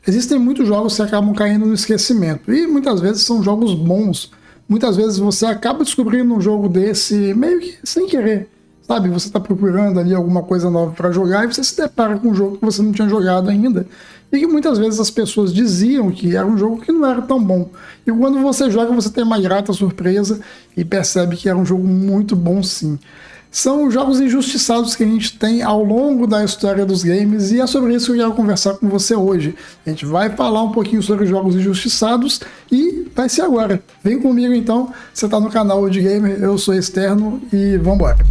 existem muitos jogos que acabam caindo no esquecimento, e muitas vezes são jogos bons. Muitas vezes você acaba descobrindo um jogo desse meio que sem querer, sabe? Você está procurando ali alguma coisa nova para jogar e você se depara com um jogo que você não tinha jogado ainda, e que muitas vezes as pessoas diziam que era um jogo que não era tão bom. E quando você joga, você tem uma grata surpresa e percebe que era um jogo muito bom sim. São jogos injustiçados que a gente tem ao longo da história dos games, e é sobre isso que eu quero conversar com você hoje. A gente vai falar um pouquinho sobre jogos injustiçados e vai ser agora. Vem comigo então, você está no canal Old Gamer, eu sou Externo e vambora.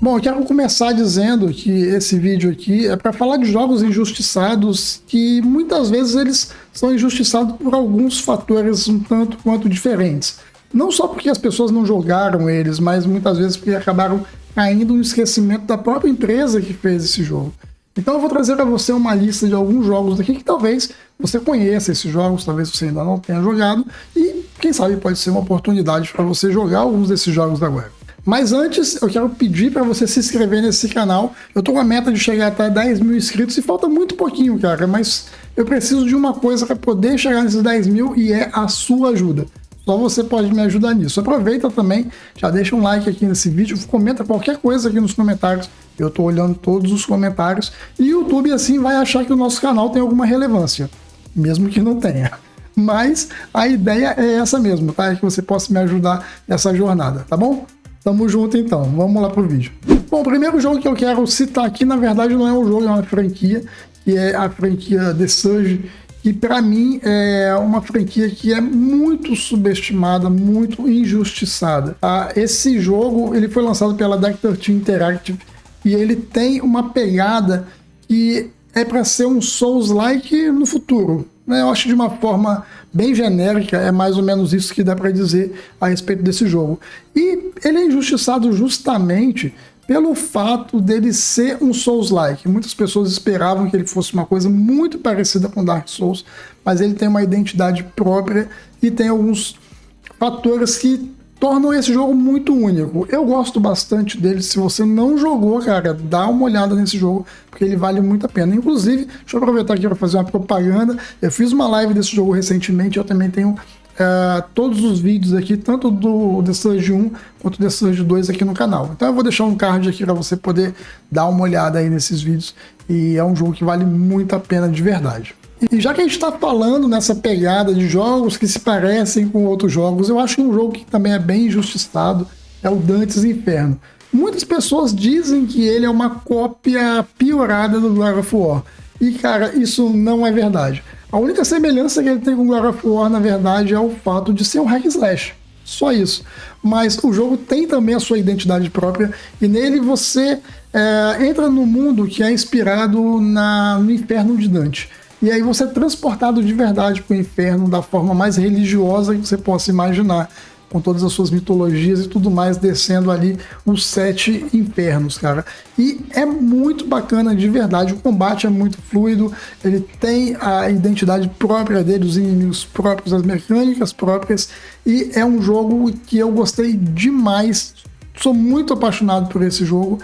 Bom, eu quero começar dizendo que esse vídeo aqui é para falar de jogos injustiçados que muitas vezes eles são injustiçados por alguns fatores um tanto quanto diferentes. Não só porque as pessoas não jogaram eles, mas muitas vezes porque acabaram caindo no esquecimento da própria empresa que fez esse jogo. Então eu vou trazer para você uma lista de alguns jogos daqui que talvez você conheça esses jogos, talvez você ainda não tenha jogado, e quem sabe pode ser uma oportunidade para você jogar alguns desses jogos agora. Mas antes, eu quero pedir para você se inscrever nesse canal. Eu tô com a meta de chegar até 10 mil inscritos e falta muito pouquinho, cara, mas eu preciso de uma coisa para poder chegar nesses 10 mil e é a sua ajuda. Só você pode me ajudar nisso. Aproveita também, já deixa um like aqui nesse vídeo, comenta qualquer coisa aqui nos comentários. Eu tô olhando todos os comentários e o YouTube assim vai achar que o nosso canal tem alguma relevância, mesmo que não tenha. Mas a ideia é essa mesmo, tá? É que você possa me ajudar nessa jornada, tá bom? Tamo junto então, vamos lá pro vídeo. Bom, o primeiro jogo que eu quero citar aqui, na verdade não é um jogo, é uma franquia, que é a franquia The Surge, que para mim é uma franquia que é muito subestimada, muito injustiçada. Esse jogo ele foi lançado pela Dark 13 Interactive e ele tem uma pegada que é para ser um Souls-like no futuro. Eu acho de uma forma bem genérica, é mais ou menos isso que dá para dizer a respeito desse jogo. E ele é injustiçado justamente pelo fato dele ser um Souls-like. Muitas pessoas esperavam que ele fosse uma coisa muito parecida com Dark Souls, mas ele tem uma identidade própria e tem alguns fatores que tornam esse jogo muito único. Eu gosto bastante dele. Se você não jogou, cara, dá uma olhada nesse jogo, porque ele vale muito a pena. Inclusive, deixa eu aproveitar aqui para fazer uma propaganda. Eu fiz uma live desse jogo recentemente, eu também tenho todos os vídeos aqui, tanto do The Surge 1 quanto do The Surge 2 aqui no canal. Então eu vou deixar um card aqui para você poder dar uma olhada aí nesses vídeos, e é um jogo que vale muito a pena de verdade. E já que a gente está falando nessa pegada de jogos que se parecem com outros jogos, eu acho que um jogo que também é bem injustiçado é o Dante's Inferno. Muitas pessoas dizem que ele é uma cópia piorada do God of War. E cara, isso não é verdade. A única semelhança que ele tem com God of War, na verdade, é o fato de ser um hack and slash. Só isso. Mas o jogo tem também a sua identidade própria, e nele você entra no mundo que é inspirado no Inferno de Dante. E aí você é transportado de verdade para o inferno da forma mais religiosa que você possa imaginar, com todas as suas mitologias e tudo mais, descendo ali os 7 infernos, cara. E é muito bacana de verdade, o combate é muito fluido, ele tem a identidade própria dele, os inimigos próprios, as mecânicas próprias, e é um jogo que eu gostei demais, sou muito apaixonado por esse jogo.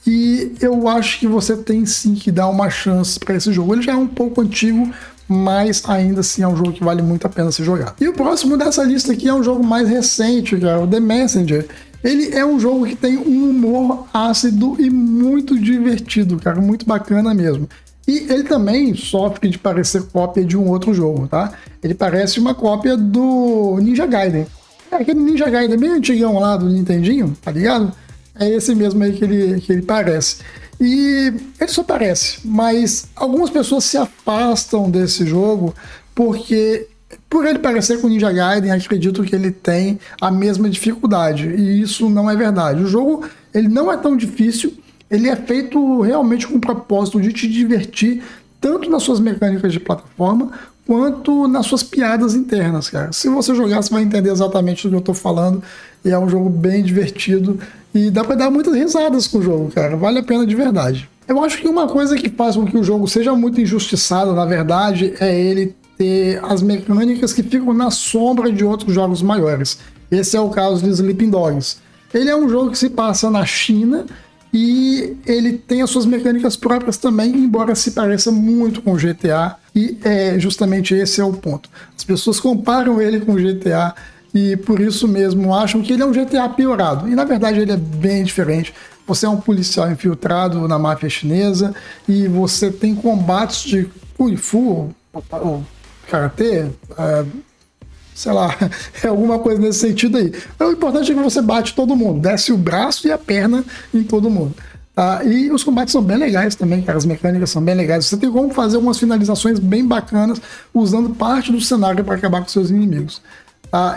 E eu acho que você tem sim que dar uma chance para esse jogo. Ele já é um pouco antigo, mas ainda assim é um jogo que vale muito a pena ser jogado. E o próximo dessa lista aqui é um jogo mais recente, cara, o The Messenger. Ele é um jogo que tem um humor ácido e muito divertido, cara, muito bacana mesmo. E ele também sofre de parecer cópia de um outro jogo, tá? Ele parece uma cópia do Ninja Gaiden. É aquele Ninja Gaiden bem antigão lá do Nintendinho, tá ligado? É esse mesmo aí que ele parece. E ele só parece, mas algumas pessoas se afastam desse jogo porque, por ele parecer com Ninja Gaiden, acredito que ele tem a mesma dificuldade. E isso não é verdade. O jogo ele não é tão difícil, ele é feito realmente com o propósito de te divertir, tanto nas suas mecânicas de plataforma, quanto nas suas piadas internas, cara. Se você jogar, você vai entender exatamente do que eu tô falando. E é um jogo bem divertido e dá pra dar muitas risadas com o jogo, cara. Vale a pena de verdade. Eu acho que uma coisa que faz com que o jogo seja muito injustiçado, na verdade, é ele ter as mecânicas que ficam na sombra de outros jogos maiores. Esse é o caso de Sleeping Dogs. Ele é um jogo que se passa na China E ele tem as suas mecânicas próprias também, embora se pareça muito com o GTA. E justamente esse é o ponto. As pessoas comparam ele com o GTA e por isso mesmo acham que ele é um GTA piorado. E na verdade ele é bem diferente. Você é um policial infiltrado na máfia chinesa e você tem combates de Kung Fu, ou Karatê, sei lá, é alguma coisa nesse sentido aí. O importante é que você bate todo mundo, desce o braço e a perna em todo mundo. E os combates são bem legais também, cara, as mecânicas são bem legais. Você tem como fazer umas finalizações bem bacanas usando parte do cenário para acabar com seus inimigos.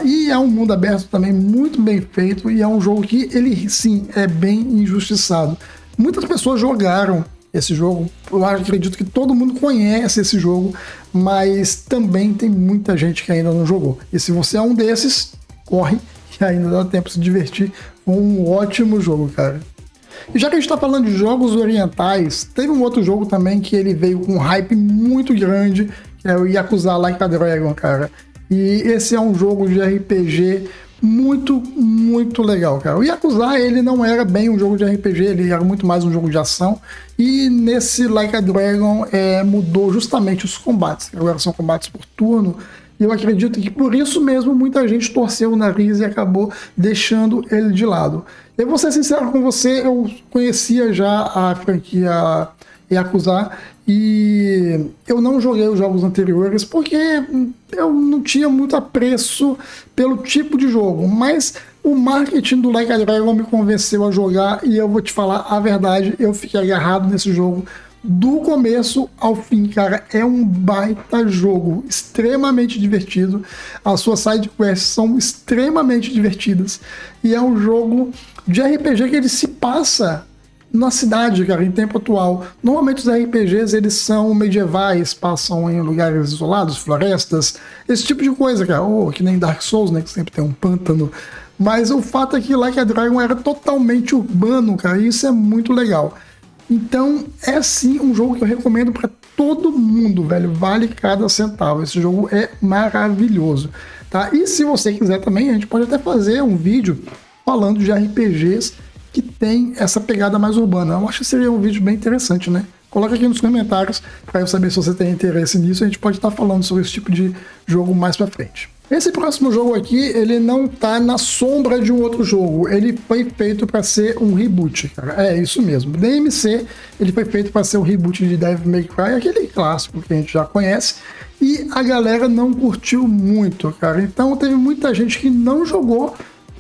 E é um mundo aberto também muito bem feito e é um jogo que ele sim é bem injustiçado. Muitas pessoas jogaram esse jogo, eu acredito que todo mundo conhece esse jogo, mas também tem muita gente que ainda não jogou. E se você é um desses, corre, que ainda dá tempo de se divertir com um ótimo jogo, cara. E já que a gente tá falando de jogos orientais, teve um outro jogo também que ele veio com um hype muito grande, que é o Yakuza Like a Dragon, cara. E esse é um jogo de RPG muito, muito legal, cara. O Yakuza, ele não era bem um jogo de RPG, ele era muito mais um jogo de ação. E nesse Like a Dragon mudou justamente os combates. Agora são combates por turno. E eu acredito que por isso mesmo muita gente torceu o nariz e acabou deixando ele de lado. Eu vou ser sincero com você, eu conhecia já a franquia Yakuza e eu não joguei os jogos anteriores porque eu não tinha muito apreço pelo tipo de jogo, mas o marketing do Like a Dragon me convenceu a jogar e eu vou te falar a verdade, eu fiquei agarrado nesse jogo do começo ao fim, cara. É um baita jogo, extremamente divertido, as suas side quests são extremamente divertidas e é um jogo de RPG que ele se passa na cidade, cara, em tempo atual. Normalmente os RPGs, eles são medievais, passam em lugares isolados, florestas, esse tipo de coisa, cara. Que nem Dark Souls, né, que sempre tem um pântano. Mas o fato é que Like a Dragon era totalmente urbano, cara, e isso é muito legal. Então, é sim um jogo que eu recomendo para todo mundo, velho. Vale cada centavo. Esse jogo é maravilhoso, tá? E se você quiser também, a gente pode até fazer um vídeo falando de RPGs que tem essa pegada mais urbana. Eu acho que seria um vídeo bem interessante, né? Coloca aqui nos comentários para eu saber se você tem interesse nisso. A gente pode estar falando sobre esse tipo de jogo mais para frente. Esse próximo jogo aqui, ele não tá na sombra de um outro jogo. Ele foi feito para ser um reboot, cara. É isso mesmo. DMC, ele foi feito para ser um reboot de Devil May Cry, aquele clássico que a gente já conhece. E a galera não curtiu muito, cara. Então teve muita gente que não jogou,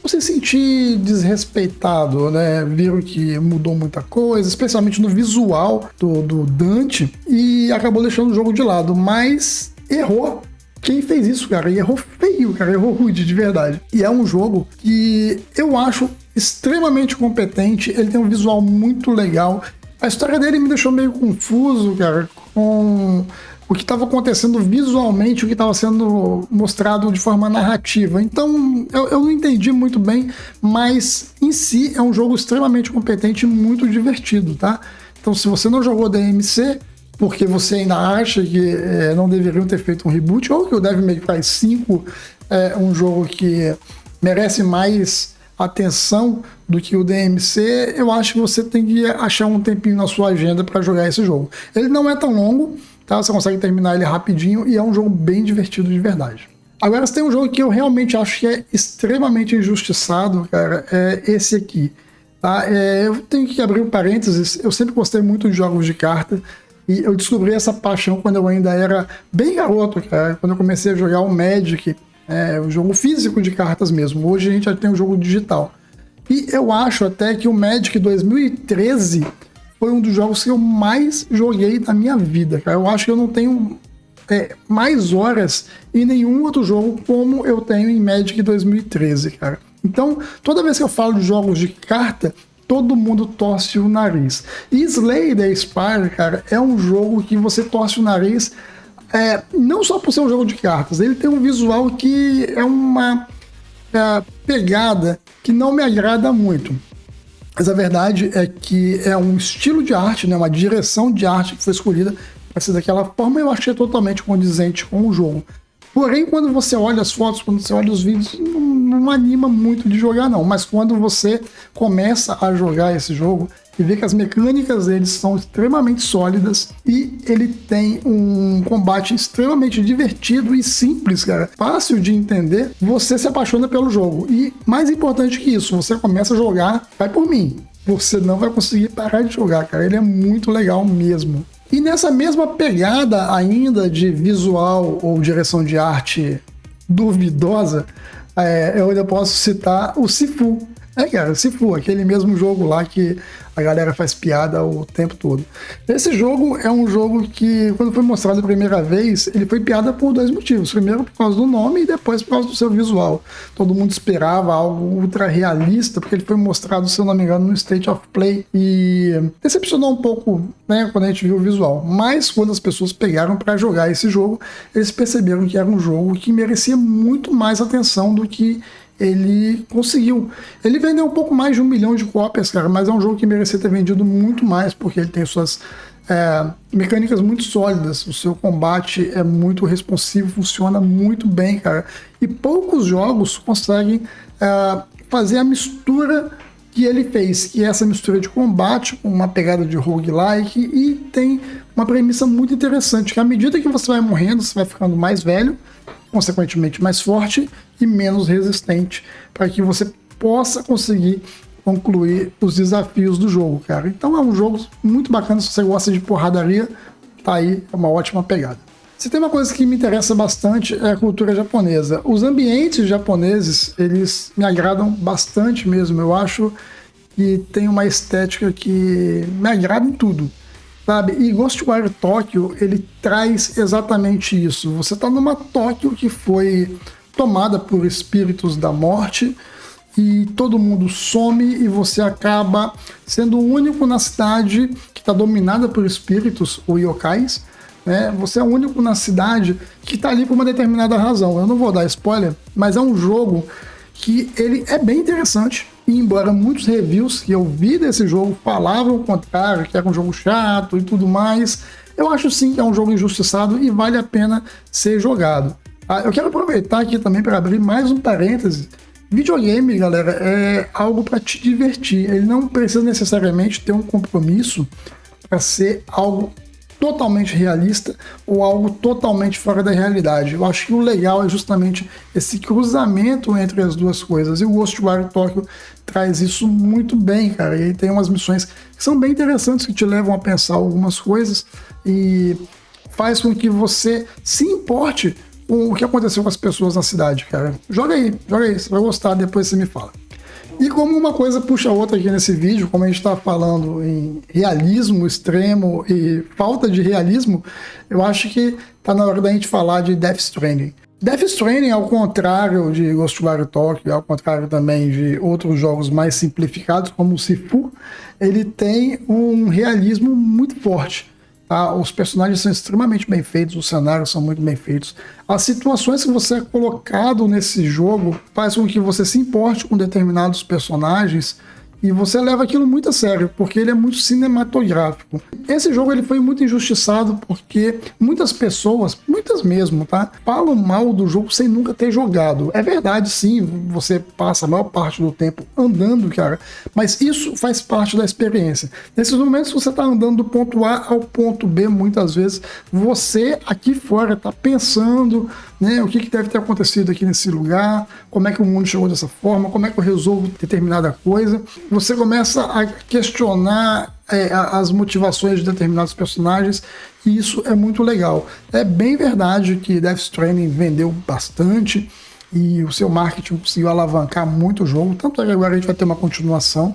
se sentir desrespeitado, né? Viram que mudou muita coisa, especialmente no visual do Dante, e acabou deixando o jogo de lado, mas errou. Quem fez isso, cara? E errou feio, cara, errou rude, de verdade. E é um jogo que eu acho extremamente competente, ele tem um visual muito legal. A história dele me deixou meio confuso, cara, com o que estava acontecendo visualmente, o que estava sendo mostrado de forma narrativa. Então, eu não entendi muito bem, mas em si é um jogo extremamente competente e muito divertido, tá? Então, se você não jogou DMC, porque você ainda acha que não deveriam ter feito um reboot, ou que o Devil May Cry 5 é um jogo que merece mais atenção do que o DMC, eu acho que você tem que achar um tempinho na sua agenda para jogar esse jogo. Ele não é tão longo, tá? Você consegue terminar ele rapidinho e é um jogo bem divertido de verdade. Agora, se tem um jogo que eu realmente acho que é extremamente injustiçado, cara, é esse aqui, tá? Eu tenho que abrir um parênteses, eu sempre gostei muito de jogos de carta, e eu descobri essa paixão quando eu ainda era bem garoto, cara, quando eu comecei a jogar o Magic, o jogo físico de cartas mesmo. Hoje a gente já tem um jogo digital. E eu acho até que o Magic 2013 foi um dos jogos que eu mais joguei na minha vida, cara. Eu acho que eu não tenho mais horas em nenhum outro jogo como eu tenho em Magic 2013, cara. Então, toda vez que eu falo de jogos de carta, todo mundo torce o nariz. E Slay the Spire, cara, é um jogo que você torce o nariz, não só por ser um jogo de cartas, ele tem um visual que é uma pegada que não me agrada muito. Mas a verdade é que é um estilo de arte, né, uma direção de arte que foi escolhida para ser daquela forma, e eu achei totalmente condizente com o jogo. Porém, quando você olha as fotos, quando você olha os vídeos, não anima muito de jogar não, mas quando você começa a jogar esse jogo, e vê que as mecânicas deles são extremamente sólidas e ele tem um combate extremamente divertido e simples, cara, fácil de entender, você se apaixona pelo jogo. E mais importante que isso, você começa a jogar, vai por mim, você não vai conseguir parar de jogar, cara, ele é muito legal mesmo. E nessa mesma pegada ainda de visual ou direção de arte duvidosa, eu ainda posso citar o Sifu. Cara, Sifu, aquele mesmo jogo lá que a galera faz piada o tempo todo. Esse jogo é um jogo que, quando foi mostrado a primeira vez, ele foi piada por dois motivos. Primeiro, por causa do nome, e depois por causa do seu visual. Todo mundo esperava algo ultra realista, porque ele foi mostrado, se eu não me engano, no State of Play. E decepcionou um pouco, né, quando a gente viu o visual. Mas, quando as pessoas pegaram para jogar esse jogo, eles perceberam que era um jogo que merecia muito mais atenção do que ele conseguiu. Ele vendeu um pouco mais de 1 milhão de cópias, cara, mas é um jogo que merecia ter vendido muito mais, porque ele tem suas mecânicas muito sólidas, o seu combate é muito responsivo, funciona muito bem, cara. E poucos jogos conseguem fazer a mistura que ele fez, que é essa mistura de combate com uma pegada de roguelike, e tem uma premissa muito interessante, que à medida que você vai morrendo, você vai ficando mais velho, consequentemente mais forte e menos resistente, para que você possa conseguir concluir os desafios do jogo, cara. Então é um jogo muito bacana, se você gosta de porradaria, tá aí, é uma ótima pegada. Se tem uma coisa que me interessa bastante é a cultura japonesa. Os ambientes japoneses, eles me agradam bastante mesmo. Eu acho que tem uma estética que me agrada em tudo, sabe? E Ghostwire Tokyo, ele traz exatamente isso. Você tá numa Tóquio que foi tomada por espíritos da morte e todo mundo some e você acaba sendo o único na cidade que está dominada por espíritos ou yokais, né? Você é o único na cidade que está ali por uma determinada razão. Eu não vou dar spoiler, mas é um jogo que ele é bem interessante. E embora muitos reviews que eu vi desse jogo falavam o contrário, que era um jogo chato e tudo mais, eu acho sim que é um jogo injustiçado e vale a pena ser jogado. Eu quero aproveitar aqui também para abrir mais um parêntese. Videogame, galera, é algo para te divertir. Ele não precisa necessariamente ter um compromisso para ser algo totalmente realista ou algo totalmente fora da realidade. Eu acho que o legal é justamente esse cruzamento entre as duas coisas. E o Ghostwire Tokyo traz isso muito bem, cara. E aí tem umas missões que são bem interessantes, que te levam a pensar algumas coisas e faz com que você se importe com o que aconteceu com as pessoas na cidade, cara. Joga aí, você vai gostar, depois você me fala. E como uma coisa puxa a outra aqui nesse vídeo, como a gente está falando em realismo extremo e falta de realismo, eu acho que tá na hora da gente falar de Death Stranding. Death Stranding, ao contrário de Ghostwire Tokyo, ao contrário também de outros jogos mais simplificados, como o Sifu, ele tem um realismo muito forte. Tá? Os personagens são extremamente bem feitos, os cenários são muito bem feitos. As situações que você é colocado nesse jogo faz com que você se importe com determinados personagens e você leva aquilo muito a sério, porque ele é muito cinematográfico. Esse jogo ele foi muito injustiçado porque muitas pessoas, muitas mesmo, tá, falam mal do jogo sem nunca ter jogado. É verdade, sim, você passa a maior parte do tempo andando, cara, mas isso faz parte da experiência. Nesses momentos você tá andando do ponto A ao ponto B, muitas vezes, você aqui fora tá pensando, né, o que deve ter acontecido aqui nesse lugar, como é que o mundo chegou dessa forma, como é que eu resolvo determinada coisa. Você começa a questionar as motivações de determinados personagens e isso é muito legal. É bem verdade que Death Stranding vendeu bastante e o seu marketing conseguiu alavancar muito o jogo, tanto é que agora a gente vai ter uma continuação,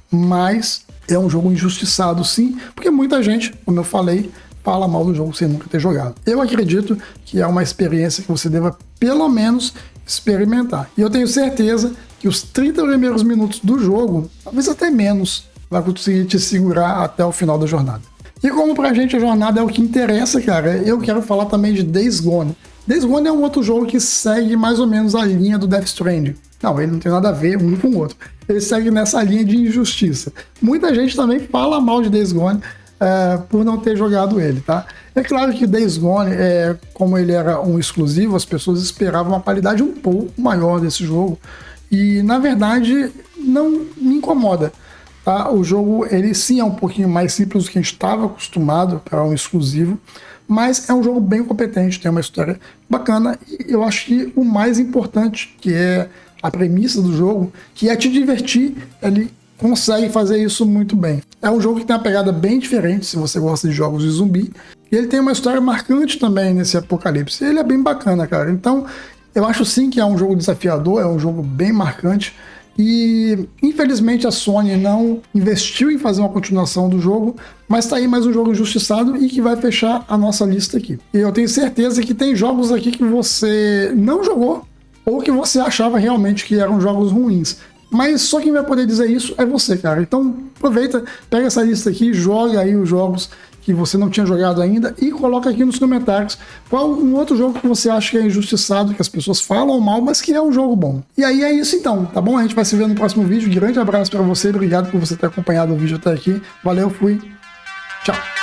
mas é um jogo injustiçado sim, porque muita gente, como eu falei, fala mal do jogo sem nunca ter jogado. Eu acredito que é uma experiência que você deva pelo menos experimentar. E eu tenho certeza que os 30 primeiros minutos do jogo, talvez até menos, vai conseguir te segurar até o final da jornada. E como pra gente a jornada é o que interessa, cara, eu quero falar também de Days Gone. Days Gone é um outro jogo que segue mais ou menos a linha do Death Stranding. Não, ele não tem nada a ver um com o outro. Ele segue nessa linha de injustiça. Muita gente também fala mal de Days Gone por não ter jogado ele, tá? É claro que Days Gone, como ele era um exclusivo, as pessoas esperavam uma qualidade um pouco maior desse jogo. E, na verdade, não me incomoda. tá? O jogo, ele sim é um pouquinho mais simples do que a gente estava acostumado para um exclusivo, mas é um jogo bem competente, tem uma história bacana, e eu acho que o mais importante, que é a premissa do jogo, que é te divertir, ele consegue fazer isso muito bem. É um jogo que tem uma pegada bem diferente, se você gosta de jogos de zumbi, e ele tem uma história marcante também nesse apocalipse. Ele é bem bacana, cara. Então, eu acho sim que é um jogo desafiador, é um jogo bem marcante, e infelizmente a Sony não investiu em fazer uma continuação do jogo, mas tá aí mais um jogo injustiçado e que vai fechar a nossa lista aqui. E eu tenho certeza que tem jogos aqui que você não jogou, ou que você achava realmente que eram jogos ruins. Mas só quem vai poder dizer isso é você, cara. Então aproveita, pega essa lista aqui, joga aí os jogos que você não tinha jogado ainda e coloca aqui nos comentários qual um outro jogo que você acha que é injustiçado, que as pessoas falam mal, mas que é um jogo bom. E aí é isso então, tá bom? A gente vai se ver no próximo vídeo. Grande abraço pra você, obrigado por você ter acompanhado o vídeo até aqui. Valeu, fui, tchau!